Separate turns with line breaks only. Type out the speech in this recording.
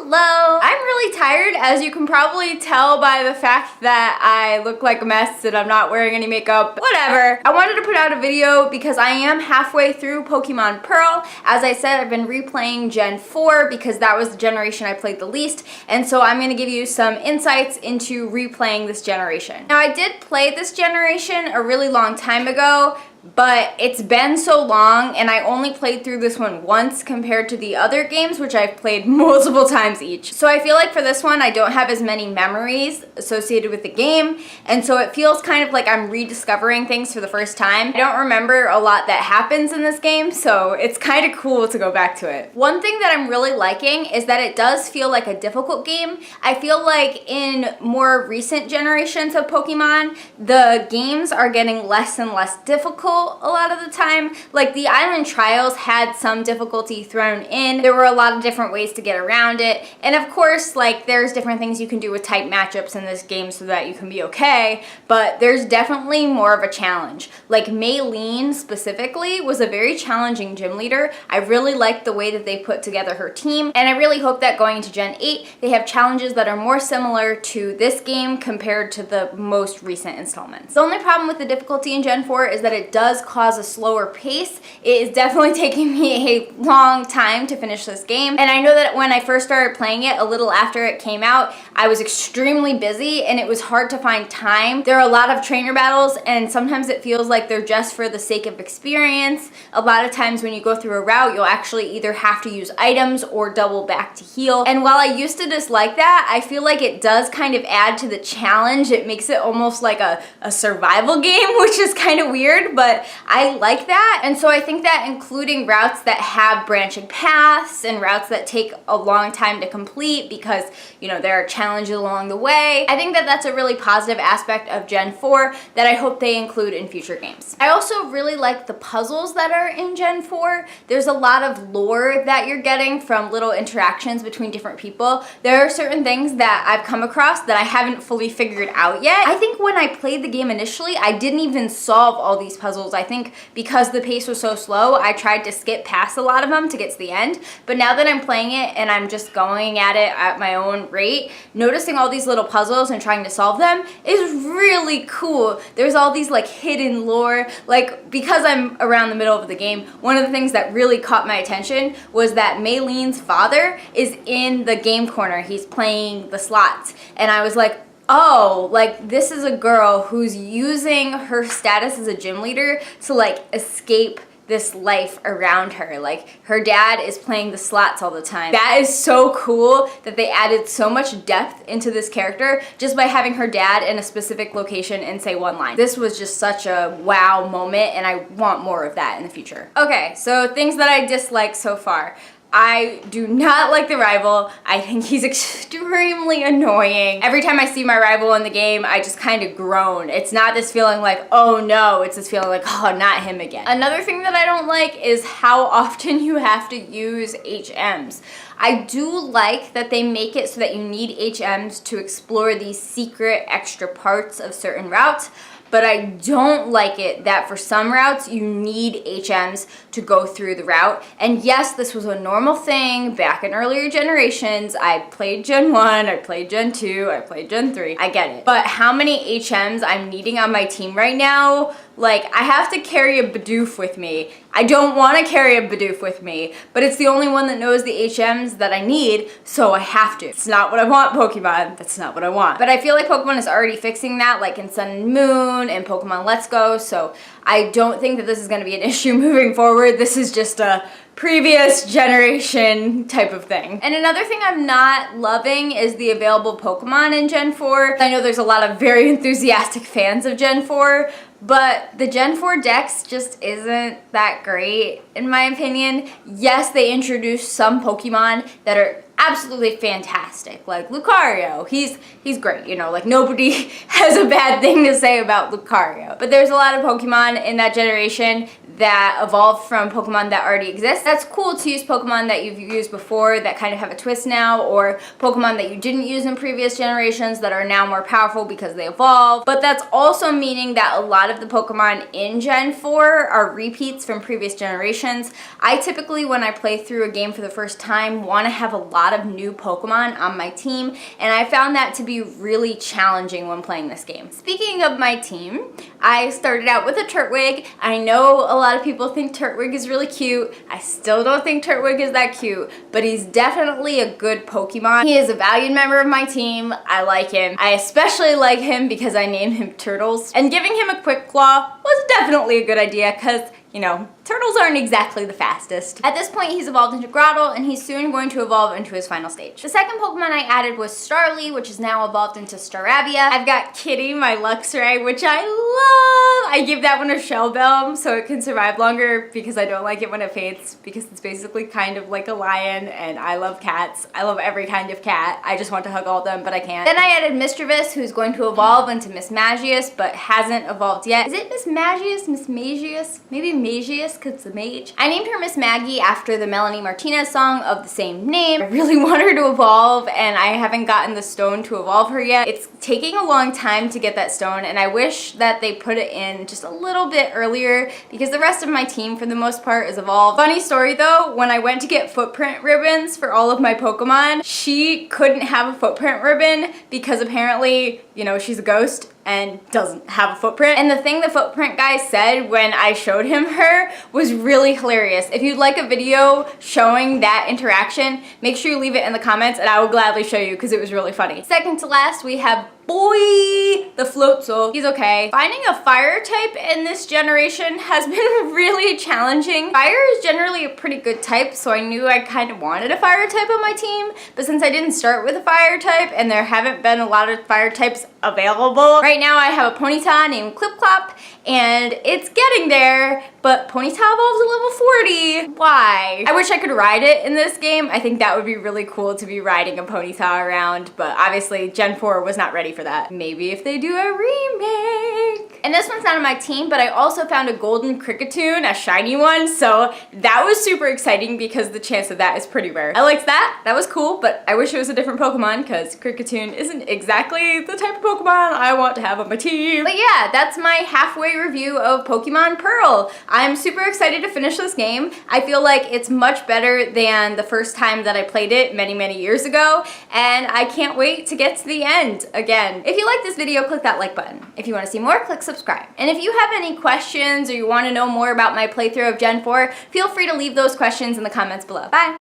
Hello! I'm really tired, as you can probably tell by the fact that I look like a mess and I'm not wearing any makeup. Whatever. I wanted to put out a video because I am halfway through Pokemon Pearl. As I said, I've been replaying Gen 4 because that was the generation I played the least, and so I'm going to give you some insights into replaying this generation. Now, I did play this generation a really long time ago, but it's been so long and I only played through this one once compared to the other games, which I've played multiple times each. So I feel like for this one I don't have as many memories associated with the game, and so it feels kind of like I'm rediscovering things for the first time. I don't remember a lot that happens in this game, so it's kind of cool to go back to it. One thing that I'm really liking is that it does feel like a difficult game. I feel like in more recent generations of Pokemon, the games are getting less and less difficult a lot of the time. Like the Island Trials had some difficulty thrown in. There were a lot of different ways to get around it. And of course, like there's different things you can do with type matchups in this game so that you can be okay, but there's definitely more of a challenge. Like Maylene specifically was a very challenging gym leader. I really liked the way that they put together her team, and I really hope that going into Gen 8, they have challenges that are more similar to this game compared to the most recent installments. The only problem with the difficulty in Gen 4 is that it does cause a slower pace. It is definitely taking me a long time to finish this game, and I know that when I first started playing it a little after it came out, I was extremely busy and it was hard to find time. There are a lot of trainer battles and sometimes it feels like they're just for the sake of experience. A lot of times when you go through a route, you'll actually either have to use items or double back to heal, and while I used to dislike that, I feel like it does kind of add to the challenge. It makes it almost like a survival game, which is kind of weird, but I like that. And so I think that including routes that have branching paths and routes that take a long time to complete because, you know, there are challenges along the way, I think that that's a really positive aspect of Gen 4 that I hope they include in future games. I also really like the puzzles that are in Gen 4. There's a lot of lore that you're getting from little interactions between different people. There are certain things that I've come across that I haven't fully figured out yet. I think when I played the game initially, I didn't even solve all these puzzles. I think because the pace was so slow, I tried to skip past a lot of them to get to the end. But now that I'm playing it and I'm just going at it at my own rate, noticing all these little puzzles and trying to solve them is really cool. There's all these like hidden lore. Like because I'm around the middle of the game, one of the things that really caught my attention was that Maylene's father is in the game corner. He's playing the slots. And I was like, oh, like this is a girl who's using her status as a gym leader to like escape this life around her. Like her dad is playing the slots all the time. That is so cool that they added so much depth into this character just by having her dad in a specific location and say one line. This was just such a wow moment, and I want more of that in the future. Okay, so things that I dislike so far. I do not like the rival. I think he's extremely annoying. Every time I see my rival in the game, I just kind of groan. It's not this feeling like, oh no, it's this feeling like, oh, not him again. Another thing that I don't like is how often you have to use HMs. I do like that they make it so that you need HMs to explore these secret extra parts of certain routes, but I don't like it that for some routes you need HMs to go through the route. And yes, this was a normal thing back in earlier generations. I played Gen 1, I played Gen 2, I played Gen 3. I get it. But how many HMs I'm needing on my team right now? Like, I have to carry a Bidoof with me. I don't want to carry a Bidoof with me, but it's the only one that knows the HMs that I need, so I have to. It's not what I want, Pokemon. That's not what I want. But I feel like Pokemon is already fixing that, like in Sun and Moon and Pokemon Let's Go, so I don't think that this is going to be an issue moving forward. This is just a previous generation type of thing. And another thing I'm not loving is the available Pokemon in Gen 4. I know there's a lot of very enthusiastic fans of Gen 4, but the Gen 4 Dex just isn't that great in my opinion. Yes, they introduced some Pokemon that are absolutely fantastic, like Lucario. He's great, you know, like nobody has a bad thing to say about Lucario. But there's a lot of Pokemon in that generation that evolved from Pokemon that already exist. That's cool to use Pokemon that you've used before that kind of have a twist now, or Pokemon that you didn't use in previous generations that are now more powerful because they evolved. But that's also meaning that a lot of the Pokemon in Gen 4 are repeats from previous generations. I typically, when I play through a game for the first time, want to have a lot lot of new Pokemon on my team, and I found that to be really challenging when playing this game. Speaking of my team, I started out with a Turtwig. I know a lot of people think Turtwig is really cute. I still don't think Turtwig is that cute, but he's definitely a good Pokemon. He is a valued member of my team. I like him. I especially like him because I named him Turtles. And giving him a Quick Claw was definitely a good idea because, you know, turtles aren't exactly the fastest. At this point, he's evolved into Grotle, and he's soon going to evolve into his final stage. The second Pokemon I added was Starly, which is now evolved into Staravia. I've got Kitty, my Luxray, which I love. I give that one a Shell Belm so it can survive longer because I don't like it when it faints because it's basically kind of like a lion, and I love cats. I love every kind of cat. I just want to hug all of them, but I can't. Then I added Mischievous, who's going to evolve into Miss Magius, but hasn't evolved yet. Is it Miss Magius? Miss Magius? Maybe Magius, because it's a mage. I named her Miss Maggie after the Melanie Martinez song of the same name. I really want her to evolve, and I haven't gotten the stone to evolve her yet. It's taking a long time to get that stone, and I wish that they put it in just a little bit earlier because the rest of my team, for the most part, is evolved. Funny story though, when I went to get footprint ribbons for all of my Pokemon, she couldn't have a footprint ribbon because apparently, you know, she's a ghost and doesn't have a footprint. And the thing the footprint guy said when I showed him her was really hilarious. If you'd like a video showing that interaction, make sure you leave it in the comments and I will gladly show you because it was really funny. Second to last, we have Boy, the Floatzel. He's okay. Finding a fire type in this generation has been really challenging. Fire is generally a pretty good type, so I knew I kind of wanted a fire type on my team, but since I didn't start with a fire type and there haven't been a lot of fire types available, right now I have a Ponyta named Clip Clop, and it's getting there, but Ponyta evolves at level 40. Why? I wish I could ride it in this game. I think that would be really cool to be riding a Ponyta around, but obviously Gen 4 was not ready for that. Maybe if they do a remake. And this one's not on my team, but I also found a golden Kricketune, a shiny one, so that was super exciting because the chance of that is pretty rare. I liked that. That was cool, but I wish it was a different Pokemon because Kricketune isn't exactly the type of Pokemon I want to have on my team. But yeah, that's my halfway review of Pokemon Pearl. I'm super excited to finish this game. I feel like it's much better than the first time that I played it many, many years ago, and I can't wait to get to the end again. If you like this video, click that like button. If you want to see more, click subscribe. And if you have any questions or you want to know more about my playthrough of Gen 4, feel free to leave those questions in the comments below. Bye!